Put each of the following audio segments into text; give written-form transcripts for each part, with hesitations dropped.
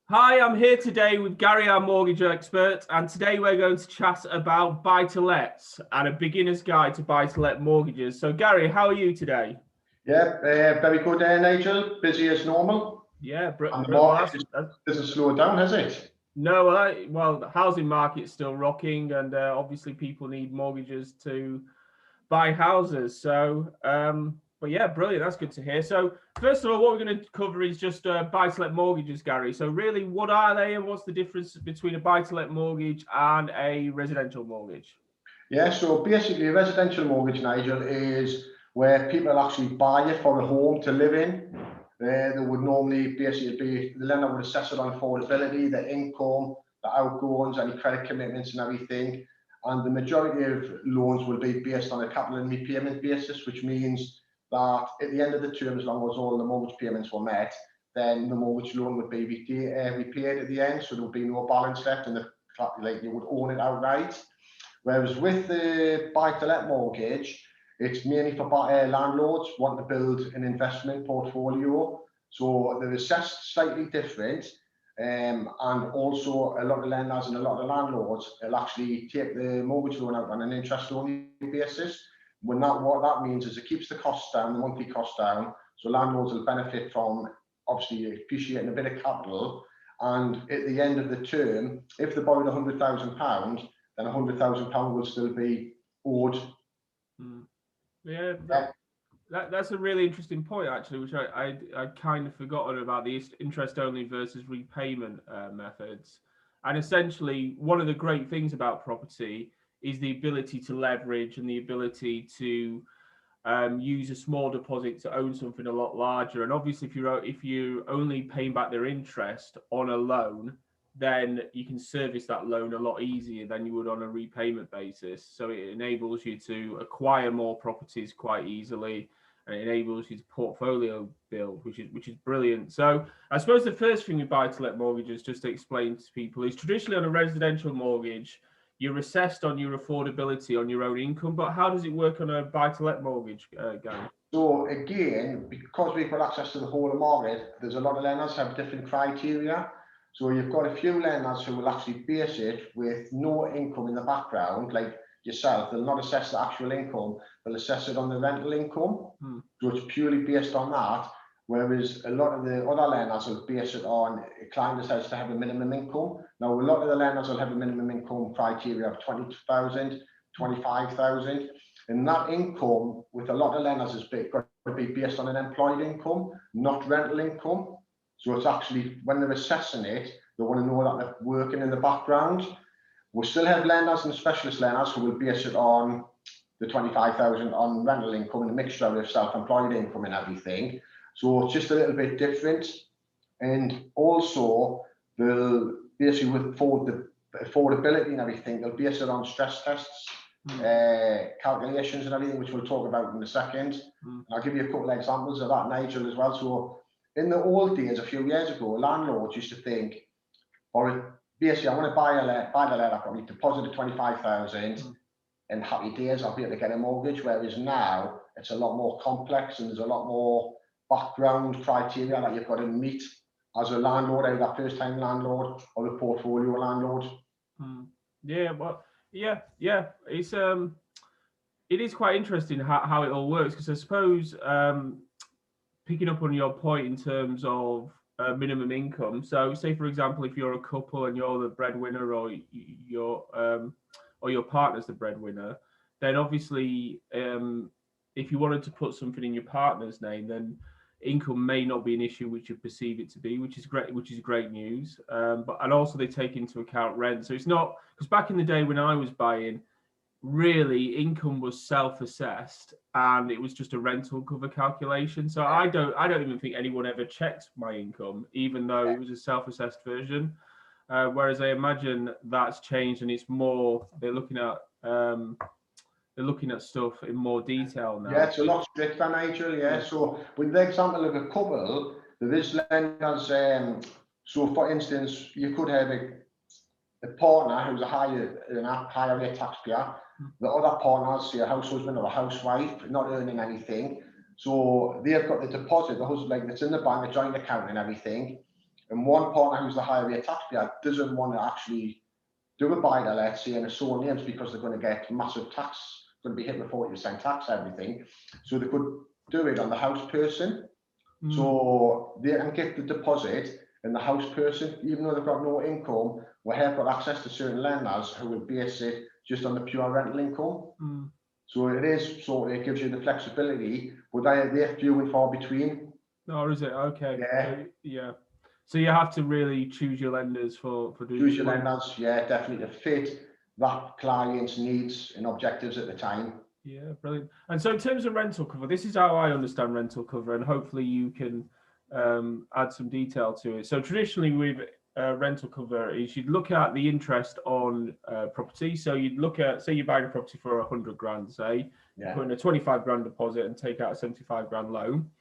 Hi, I'm here today with Gary, our mortgage expert, and today we're going to chat about buy-to-lets and a beginner's guide to buy-to-let mortgages. So, Gary, how are you today? Yeah, very good there, Nigel. Busy as normal. Yeah, And the well, market doesn't slow down, has it? no, well, the housing market's still rocking, and obviously people need mortgages to buy houses. But yeah, brilliant. That's good to hear. So, first of all, what we're going to cover is just buy-to-let mortgages, Gary. So, really, what are they, and what's the difference between a buy-to-let mortgage and a residential mortgage? Yeah, so basically a residential mortgage, Nigel, is where people actually buy it for a home to live in. There would normally basically be, the lender would assess it on affordability, the income, the outgoings, any credit commitments and everything. And the majority of loans will be based on a capital and repayment basis, which means that at the end of the term, as long as all the mortgage payments were met, then the mortgage loan would be repaid at the end. So there would be no balance left and like you would own it outright. Whereas with the buy-to-let mortgage, it's mainly for landlords want to build an investment portfolio. So they're assessed slightly different. And also a lot of lenders and a lot of landlords will actually take the mortgage loan out on an interest-only basis. What that means is it keeps the costs down, the monthly costs down. So landlords will benefit from obviously appreciating a bit of capital. And at the end of the term, if they borrowed £100,000, then £100,000 will still be owed. Mm. Yeah, Yeah, that's a really interesting point, actually, which I kind of forgotten about the interest only versus repayment methods. And essentially, one of the great things about property is the ability to leverage and the ability to use a small deposit to own something a lot larger. And obviously, if you're only paying back their interest on a loan, then you can service that loan a lot easier than you would on a repayment basis. So it enables you to acquire more properties quite easily, and it enables you to portfolio build, which is brilliant. So I suppose the first thing with buy-to-let mortgages, just to explain to people, is traditionally on a residential mortgage, you're assessed on your affordability on your own income. But how does it work on a buy-to-let mortgage, Gary? so again, because we've got access to the whole market, there's a lot of lenders have different criteria. So you've got a few lenders who will actually base it with no income in the background, like yourself. They'll not assess the actual income, they'll assess it on the rental income. So it's purely based on that. Whereas a lot of the other lenders will base it on a client decides to have a minimum income. Now, a lot of the lenders will have a minimum income criteria of 20,000, 25,000. And that income with a lot of lenders is got to be based on an employed income, not rental income. So it's actually, when they're assessing it, they want to know that they're working in the background. We'll still have lenders and specialist lenders who will base it on the 25,000 on rental income and a mixture of self-employed income and everything. So it's just a little bit different. And also, they'll basically for the affordability and everything, they'll base it on stress tests, calculations and everything, which we'll talk about in a second. I'll give you a couple of examples of that, Nigel, as well. So in the old days, a few years ago, landlords used to think, or basically, I want to buy the let, I've got to deposit of 25,000 and happy days, I'll be able to get a mortgage. Whereas now, it's a lot more complex and there's a lot more background criteria that you've got to meet as a landlord, either first-time landlord or a portfolio landlord. Yeah, well, yeah. It is quite interesting how it all works, because I suppose picking up on your point in terms of minimum income. So, say for example, if you're a couple and you're the breadwinner, or your partner's the breadwinner, then obviously, if you wanted to put something in your partner's name, then income may not be an issue which you perceive it to be, which is great, great news. And also they take into account rent. So it's not, because back in the day when I was buying, really income was self-assessed and it was just a rental cover calculation. So I don't even think anyone ever checked my income, even though it was a self-assessed version. Whereas I imagine that's changed and it's more, they're looking at stuff in more detail now. Yeah, it's a lot stricter, Nigel. Yeah. So with the example of a couple, there is lenders. So for instance, you could have a partner who's a higher rate taxpayer. The other partners, say a house husband or a housewife, not earning anything. So they've got the deposit, the husband, like that's in the bank, a joint account and everything. and one partner who's the higher rate taxpayer doesn't want to actually do a buy to let, say, in a sole names because they're going to get massive tax, going to be hit with 40% tax, everything. So they could do it on the house person. So they can get the deposit, and the house person, even though they've got no income, will have got access to certain lenders who will base it just on the pure rental income. So it is, so it gives you the flexibility, but they're few and far between. Oh, is it? Okay. Yeah. Yeah. So you have to really choose your lenders for doing. Choose your lenders, yeah, definitely to fit that client's needs and objectives at the time. Yeah, brilliant. And so in terms of rental cover, this is how I understand rental cover, and hopefully you can add some detail to it. So traditionally with rental cover is you'd look at the interest on property. So you'd look at, say you're buying a property for 100 grand, say, put in a 25 grand deposit and take out a 75 grand loan.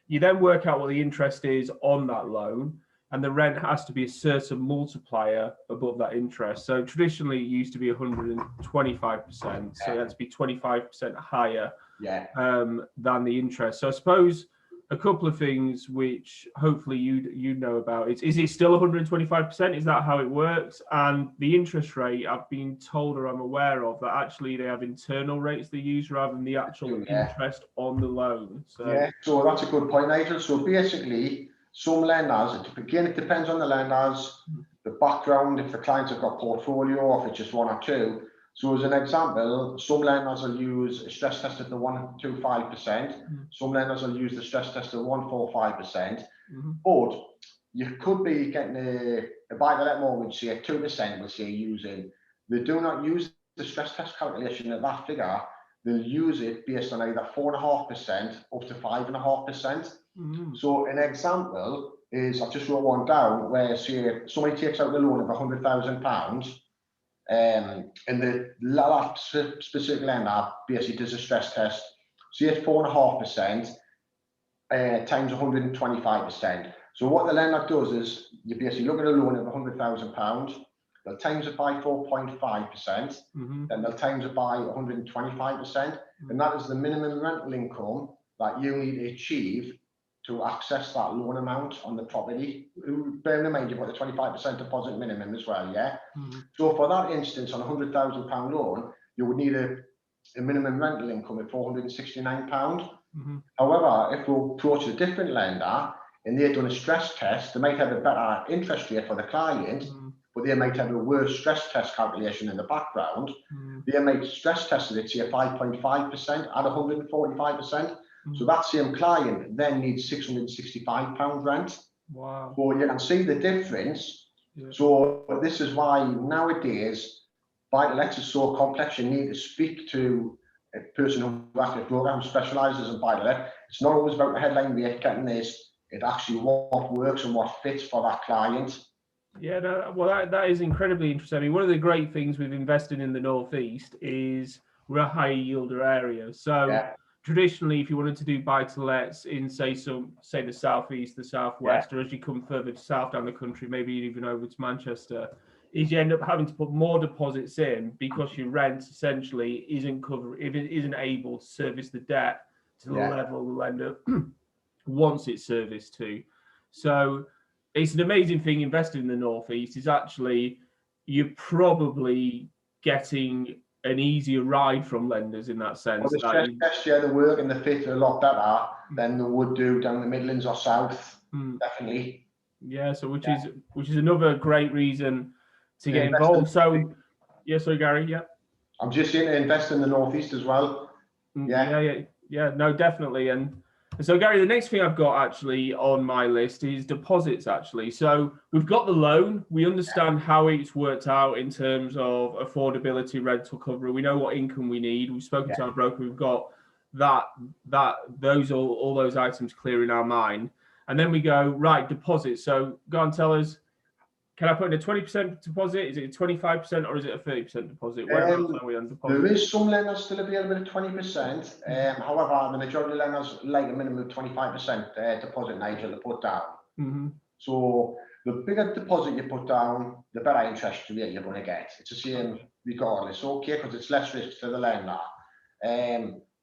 You then work out what the interest is on that loan, and the rent has to be a certain multiplier above that interest. So traditionally it used to be 125%. So that's be 25% higher than the interest. So I suppose a couple of things which hopefully you know about is it still 125%? Is that how it works? And the interest rate, I've been told or I'm aware of that actually they have internal rates they use rather than the actual interest on the loan. So so that's a good point, Nigel. So basically, some lenders, again, it depends on the lenders, the background, if the clients have got portfolio, or if it's just one or two. So as an example, some lenders will use a stress test at the 125%. Some lenders will use the stress test at 145%. But you could be getting a buy-to-let mortgage, say at 2%, we'll say using. They do not use the stress test calculation at that figure. They'll use it based on either 4.5% up to 5.5%. So an example is, I've just wrote one down where, say, somebody takes out the loan of £100,000, and that specific lender basically does a stress test, say at 4.5% times 125%. So what the lender does is you basically look at a loan of £100,000, they'll times it by 4.5%, then they'll times it by 125%, and that is the minimum rental income that you need to achieve to access that loan amount on the property. Bearing in mind you've got the 25% deposit minimum as well, yeah? So for that instance, on a £100,000 loan, you would need a minimum rental income of £469. However, if we approach a different lender and they've done a stress test, they might have a better interest rate for the client, but they might have a worse stress test calculation in the background. They might stress test it, say 5.5% at 145%. So that same client then needs £665 rent. Wow. So you can see the difference. So this is why nowadays buy-to-let is so complex. You need to speak to a person who actually program specialises in buy-to-let. It's not always about the headline rate getting this. It actually what works and what fits for that client. Yeah, no, well, that is incredibly interesting. I mean, one of the great things with investing in the Northeast is we're a high yielder area. So traditionally, if you wanted to do buy-to-lets in, say the Southeast, the Southwest, or as you come further south down the country, maybe even over to Manchester, is you end up having to put more deposits in because your rent essentially isn't able to service the debt to the level the lender wants it serviced to. So it's an amazing thing investing in the Northeast is actually you're probably getting an easier ride from lenders in that sense. Well, the stress test, the work and the fit are a lot better than they would do down the Midlands or South, definitely. Yeah, so which is another great reason to get involved. So, sorry, Gary. Yeah, I'm just saying to invest in the Northeast as well. Yeah. No, definitely. And so, Gary, the next thing I've got actually on my list is deposits. Actually, so we've got the loan. We understand how it's worked out in terms of affordability, rental cover. We know what income we need. We've spoken to our broker. We've got all those items clear in our mind. And then we go, right, deposit. So go and tell us, can I put in a 20% deposit? Is it a 25% or is it a 30% deposit? Where else are we on deposit? There is some lenders still available at 20%. However, the majority of lenders like a minimum of 25% deposit, Nigel, to put down. So the bigger deposit you put down, the better interest rate you're going to get. It's the same regardless, okay, because it's less risk to the lender.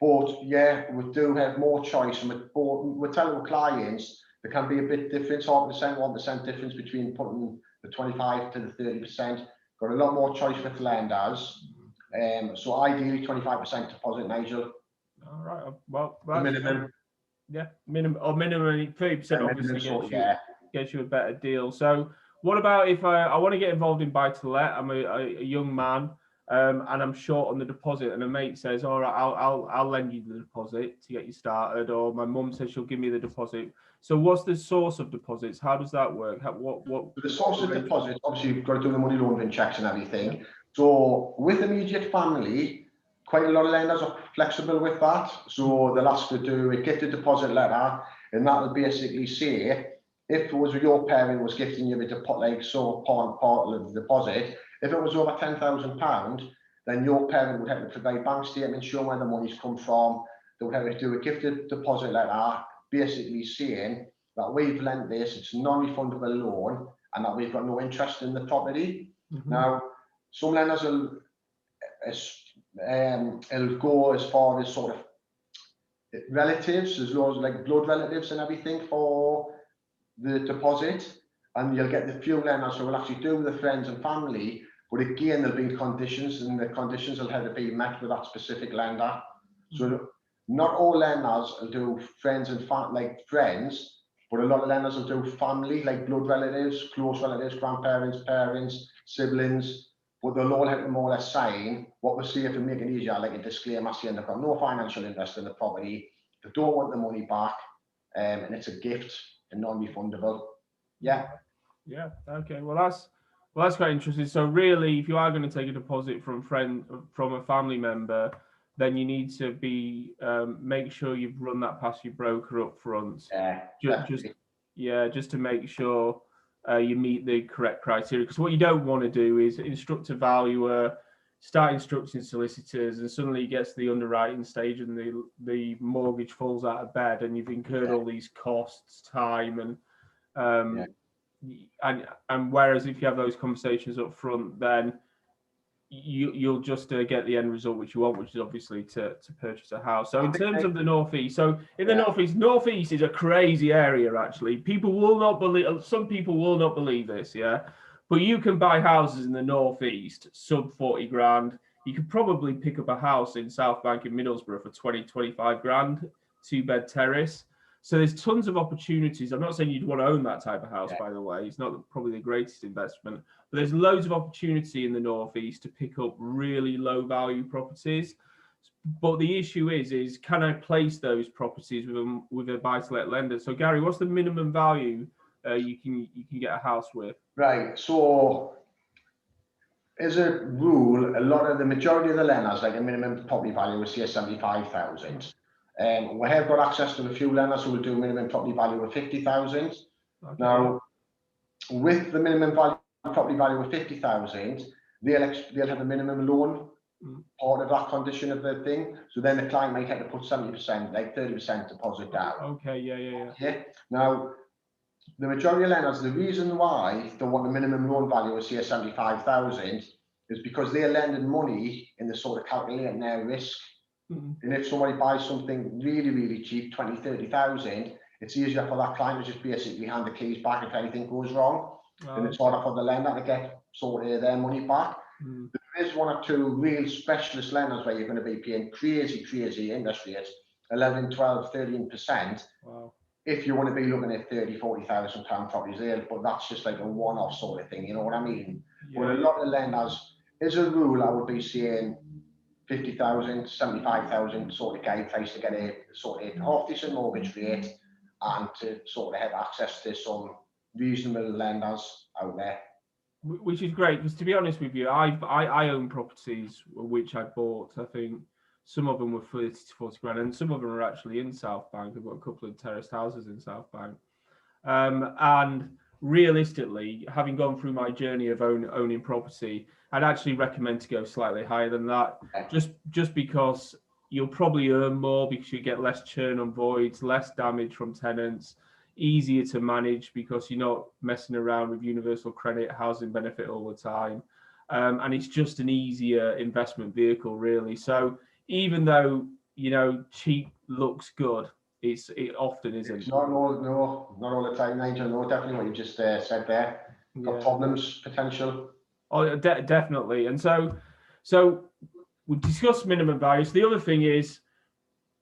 But yeah, we do have more choice, and we're telling our clients there can be a bit difference, 0.5%, 1% difference between putting the 25 to the 30%. Got a lot more choice with lenders. So ideally 25% deposit, Nigel. All right. Well, The that's minimum. yeah, minimum 30% obviously gets you a better deal. So what about if I want to get involved in buy to let? I'm a young man, and I'm short on the deposit, and a mate says, all right, I'll lend you the deposit to get you started, or my mum says she'll give me the deposit. So what's the source of deposits? How does that work? The source of deposits, obviously you've got to do the money laundering checks and everything. Yeah. So with immediate family, quite a lot of lenders are flexible with that. So they'll ask to do a gifted deposit letter, and that will basically say, if it was your parent was gifting you a deposit, like so part of the deposit, if it was over £10,000, then your parent would have to provide bank statements showing where the money's come from. They would have to do a gifted deposit letter, basically saying that we've lent this, it's a non-refundable loan, and that we've got no interest in the property. Now, some lenders will it'll go as far as sort of relatives, as low as like blood relatives and everything for the deposit, and you'll get the few lenders who will actually do with the friends and family, but again there'll be conditions, and the conditions will have to be met with that specific lender. So not all lenders will do friends and like friends, but a lot of lenders will do family, like blood relatives, close relatives, grandparents, parents, siblings, but they'll all have to more or less sign what we say to make it easier, like a disclaimer saying they've got no financial interest in the property, they don't want the money back, and it's a gift and non-refundable. Yeah. Yeah. Okay. Well, that's quite interesting. So really, if you are going to take a deposit from a family member, then you need to be make sure you've run that past your broker up front. Just to make sure you meet the correct criteria. Because what you don't want to do is instruct a valuer, start instructing solicitors, and suddenly it gets to the underwriting stage and the mortgage falls out of bed, and you've incurred all these costs, time, and whereas if you have those conversations up front, then you'll just get the end result which you want, which is obviously to purchase a house. So in terms of the northeast, northeast is a crazy area. Actually, some people will not believe this, but you can buy houses in the northeast sub 40 grand. You could probably pick up a house in South Bank in Middlesbrough for 20-25 grand, 2-bed terrace. So there's tons of opportunities. I'm not saying you'd want to own that type of house, by the way. It's not probably the greatest investment, but there's loads of opportunity in the northeast to pick up really low value properties. But the issue is can I place those properties with a buy-to-let lender? So Gary, what's the minimum value you can get a house with? Right. So as a rule, the majority of the lenders, like a minimum property value is say 75,000. We have got access to a few lenders who will do minimum property value of 50,000. Okay. Now, with the minimum property value of 50,000, they'll have a minimum loan part of that condition of the thing. So then the client might have to put 70%, like 30% deposit down. Okay, yeah. Now, the majority of lenders, the reason why they want the minimum loan value of say 75,000 is because they're lending money in the sort of calculating their risk. And if somebody buys something really, really cheap, 20, 30,000, it's easier for that client to just basically hand the keys back if anything goes wrong. And it's harder for the lender to get sort of their money back. There is one or two real specialist lenders where you're going to be paying crazy interest rates, 11, 12, 13%. Wow. If you want to be looking at 30, 40,000 pound properties there, but that's just like a one-off sort of thing, you know what I mean? Yeah. But a lot of lenders, as a rule, I would be saying 50,000, 75,000 sort of guide price to get a sort of half decent mortgage rate and to sort of have access to some reasonable lenders out there. Which is great, because to be honest with you, I own properties which I bought. I think some of them were 30 to 40 grand, and some of them are actually in South Bank. I've got a couple of terraced houses in South Bank. And realistically, having gone through my journey of owning property, I'd actually recommend to go slightly higher than that, just because you'll probably earn more because you get less churn on voids, less damage from tenants, easier to manage because you're not messing around with universal credit, housing benefit all the time. And it's just an easier investment vehicle, really. So even though, cheap looks good, it often isn't. It's not all the time, Nigel. No, definitely what you just said there. Got problems potential. Oh, definitely. And so we've discussed minimum value. So the other thing is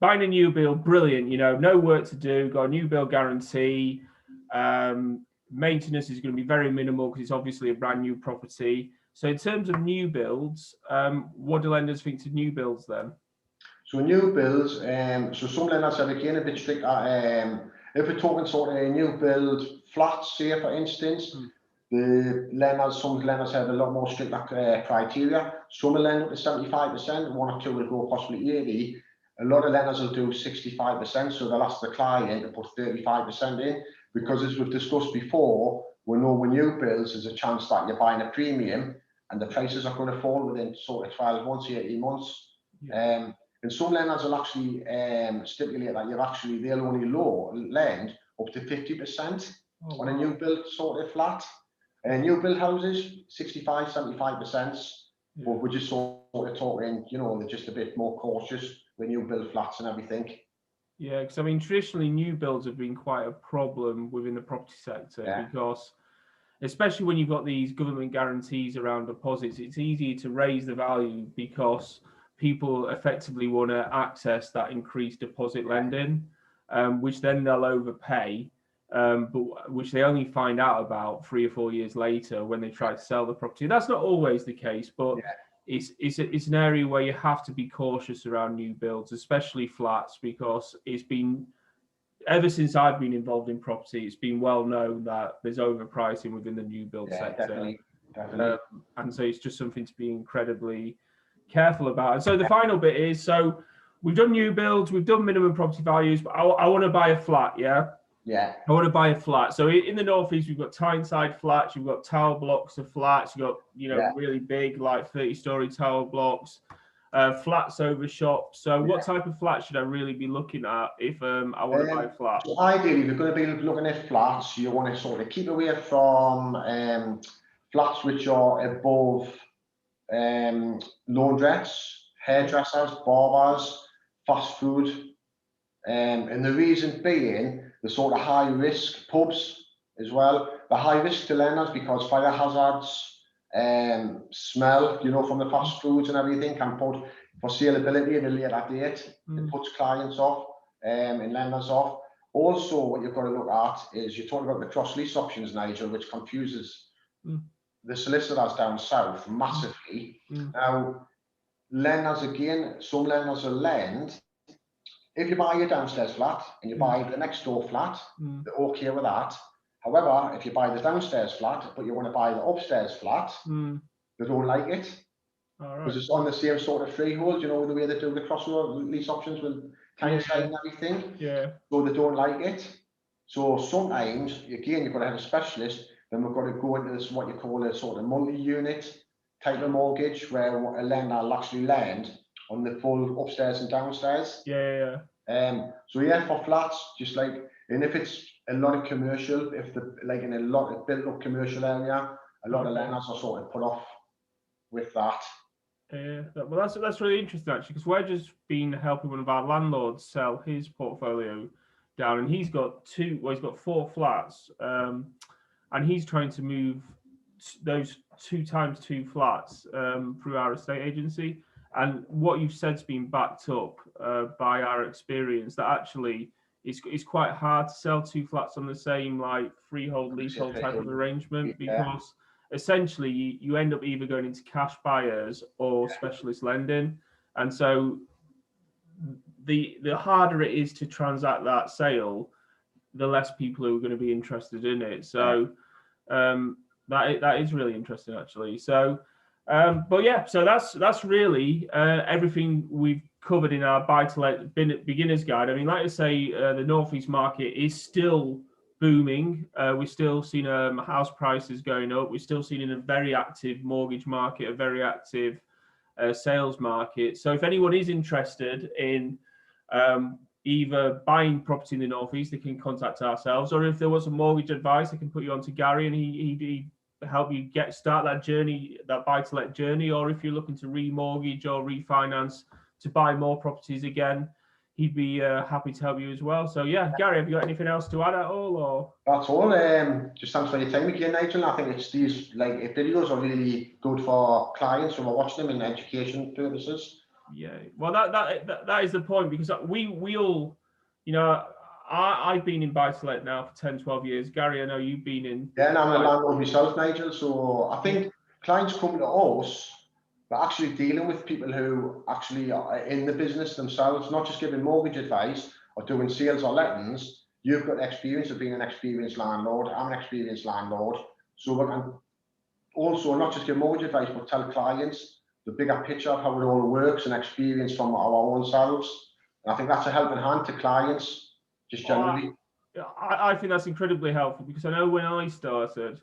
buying a new build, brilliant. No work to do, got a new build guarantee. Maintenance is going to be very minimal because it's obviously a brand new property. So in terms of new builds, what do lenders think to new builds then? So new builds, so some lenders are again a bit strict at, if we're talking sort of new build flats here, for instance, some lenders have a lot more strict criteria. Some will lend up to 75%, one or two will go possibly 80%. A lot of lenders will do 65%, so they'll ask the client to put 35% in, because as we've discussed before, we know when new builds, there's a chance that you're buying a premium and the prices are going to fall within sort of 12 months, 18 months. Yeah. And some lenders will actually stipulate that they'll only lend up to 50% on a new build sort of flat. New build houses, 65, 75%, but we're just sort of talking, they're just a bit more cautious with new build flats and everything. Yeah, because I mean, traditionally new builds have been quite a problem within the property sector because, especially when you've got these government guarantees around deposits, it's easy to raise the value because people effectively want to access that increased deposit lending, which then they'll overpay, but which they only find out about 3 or 4 years later when they try to sell the property. That's not always the case, but it's an area where you have to be cautious around new builds, especially flats, because it's been, ever since I've been involved in property, it's been well known that there's overpricing within the new build sector. Definitely. And so it's just something to be incredibly careful about. And so the final bit is, so we've done new builds, we've done minimum property values, but I want to buy a flat, I want to buy a flat. So in the Northeast, we've got Tyneside flats, you've got tower blocks of flats, you've got really big, like 30-story tower blocks, flats over shops. So what type of flat should I really be looking at if I want to buy a flat? So ideally, if you're going to be looking at flats, you want to sort of keep away from flats which are above laundrettes, hairdressers, barbers, fast food, and the reason being the sort of high risk pubs as well. The high risk to lenders because fire hazards, smell, from the fast foods and everything can put for saleability at a later date. It puts clients off and lenders off. Also, what you've got to look at is you're talking about the cross lease options, Nigel, which confuses the solicitors down south massively. Now, lenders again, some lenders will lend. If you buy your downstairs flat and you buy the next door flat, they're okay with that. However, if you buy the downstairs flat but you want to buy the upstairs flat, they don't like it. Because it's on the same sort of freehold, the way they do the cross lease options with Tyneside and everything. So they don't like it. So sometimes, again, you've got to have a specialist. Then we've got to go into this, what you call a sort of multi-unit type of mortgage, where a lender will actually lend on the full upstairs and downstairs. So for flats, just like, and if it's a lot of commercial, if the in a lot of built up commercial area, a lot of lenders are sort of put off with that. Well, that's really interesting actually, because we're just been helping one of our landlords sell his portfolio down, and he's got 4 flats, and he's trying to move those 2 times 2 flats through our estate agency. And what you've said's been backed up by our experience that actually it's quite hard to sell 2 flats on the same freehold leasehold type of arrangement, because essentially you end up either going into cash buyers or specialist lending, and so the harder it is to transact that sale, the less people who are going to be interested in it. So that is really interesting actually. So so that's really everything we've covered in our buy-to-let beginner's guide. I mean, like I say, the Northeast market is still booming. We're still seeing house prices going up. We're still seeing a very active mortgage market, a very active sales market. So if anyone is interested in either buying property in the Northeast, they can contact ourselves, or if there was a mortgage advice, they can put you on to Gary and he help you start that journey, that buy-to-let journey. Or if you're looking to remortgage or refinance to buy more properties again, he'd be happy to help you as well. So yeah, Gary, have you got anything else to add at all, or? That's all. Just thanks for your time again, Nigel. I think it's these videos are really good for clients who are watching them in education purposes. Yeah, well, that is the point, because we all, you know, I've been in buy-to-let now for 10, 12 years. Gary, I know you've been in. Yeah, and I'm a landlord myself, Nigel. So I think clients come to us, but actually dealing with people who actually are in the business themselves, not just giving mortgage advice or doing sales or lettings. You've got experience of being an experienced landlord. I'm an experienced landlord. So we can also not just give mortgage advice, but tell clients the bigger picture of how it all works and experience from our own selves. And I think that's a helping hand to clients, just generally. I think that's incredibly helpful, because I know when I started,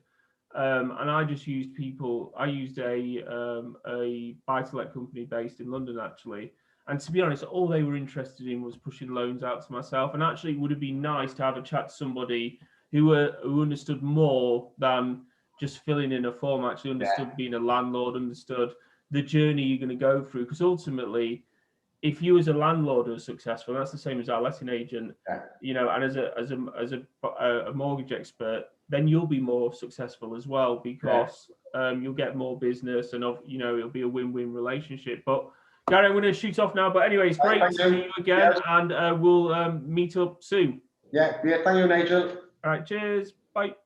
and I just used people. I used a buy-to-let company based in London, actually. And to be honest, all they were interested in was pushing loans out to myself. And actually, it would have been nice to have a chat to somebody who understood more than just filling in a form. Actually understood being a landlord, understood the journey you're going to go through. Because ultimately, if you as a landlord are successful, that's the same as our letting agent, you know, and as a mortgage expert, then you'll be more successful as well, because you'll get more business, and you know, it'll be a win-win relationship. But Gary, I'm going to shoot off now. But anyway, it's great to see you again, and we'll meet up soon. Yeah, thank you, Nigel. All right, cheers. Bye.